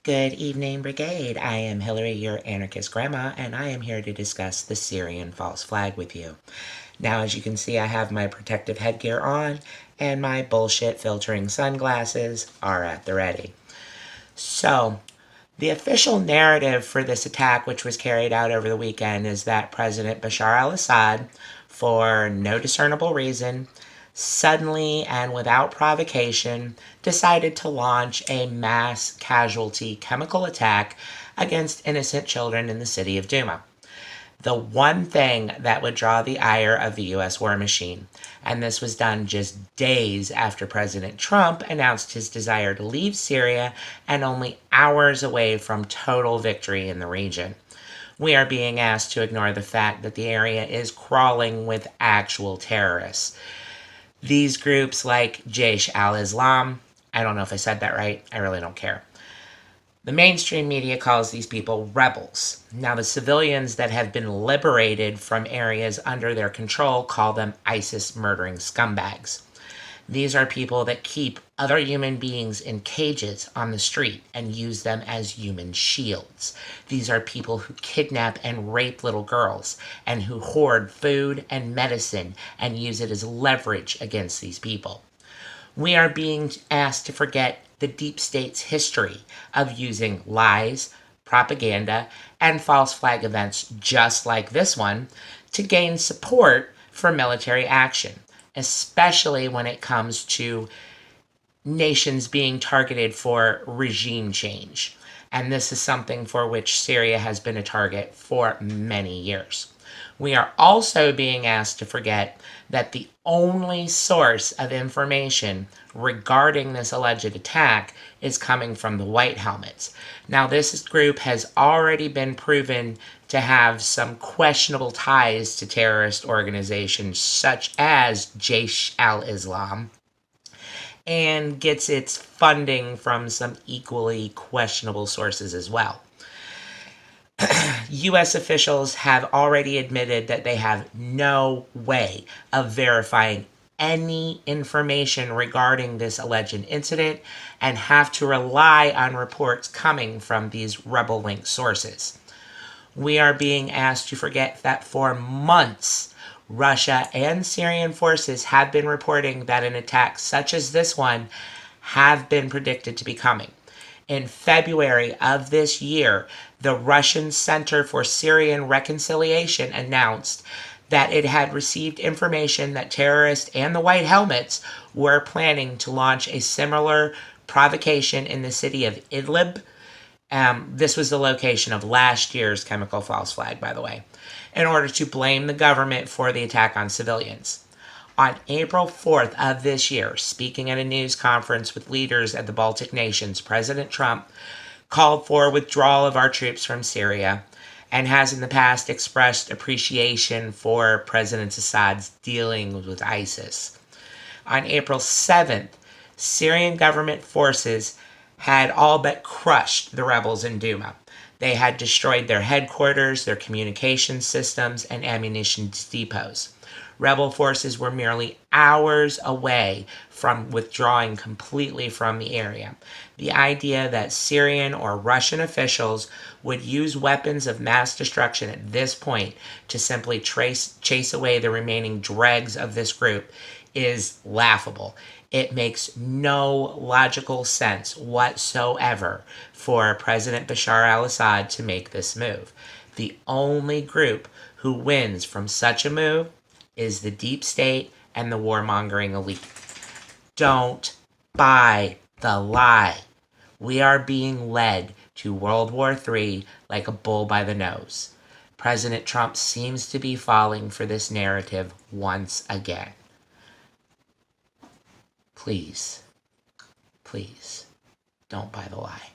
Good evening, Brigade. I am Hillary, your anarchist grandma, and I am here to discuss the Syrian false flag with you. Now, as you can see, I have my protective headgear on, and my bullshit filtering sunglasses are at the ready. So, the official narrative for this attack, which was carried out over the weekend, is that President Bashar al-Assad, for no discernible reason, suddenly and without provocation, decided to launch a mass casualty chemical attack against innocent children in the city of Douma. The one thing that would draw the ire of the U.S. war machine, and this was done just days after President Trump announced his desire to leave Syria and only hours away from total victory in the region. We are being asked to ignore the fact that the area is crawling with actual terrorists. These groups like Jaish al-Islam, I don't know if I said that right, I really don't care. The mainstream media calls these people rebels. Now, the civilians that have been liberated from areas under their control call them ISIS murdering scumbags. These are people that keep other human beings in cages on the street and use them as human shields. These are people who kidnap and rape little girls and who hoard food and medicine and use it as leverage against these people. We are being asked to forget the deep state's history of using lies, propaganda, and false flag events just like this one to gain support for military action, especially when it comes to nations being targeted for regime change. And this is something for which Syria has been a target for many years. We are also being asked to forget that the only source of information regarding this alleged attack is coming from the White Helmets. Now, this group has already been proven to have some questionable ties to terrorist organizations such as Jaish al-Islam, and gets its funding from some equally questionable sources as well. U.S. officials have already admitted that they have no way of verifying any information regarding this alleged incident and have to rely on reports coming from these rebel-linked sources. We are being asked to forget that for months, Russia and Syrian forces have been reporting that an attack such as this one have been predicted to be coming. In February of this year, the Russian Center for Syrian Reconciliation announced that it had received information that terrorists and the White Helmets were planning to launch a similar provocation in the city of Idlib. This was the location of last year's chemical false flag, by the way, in order to blame the government for the attack on civilians. On April 4th of this year, speaking at a news conference with leaders at the Baltic nations, President Trump called for withdrawal of our troops from Syria and has in the past expressed appreciation for President Assad's dealings with ISIS. On April 7th, Syrian government forces had all but crushed the rebels in Douma. They had destroyed their headquarters, their communication systems, and ammunition depots. Rebel forces were merely hours away from withdrawing completely from the area. The idea that Syrian or Russian officials would use weapons of mass destruction at this point to simply chase away the remaining dregs of this group is laughable. It makes no logical sense whatsoever for President Bashar al-Assad to make this move. The only group who wins from such a move is the deep state and the warmongering elite. Don't buy the lie. We are being led to World War III like a bull by the nose. President Trump seems to be falling for this narrative once again. Please, please, don't buy the lie.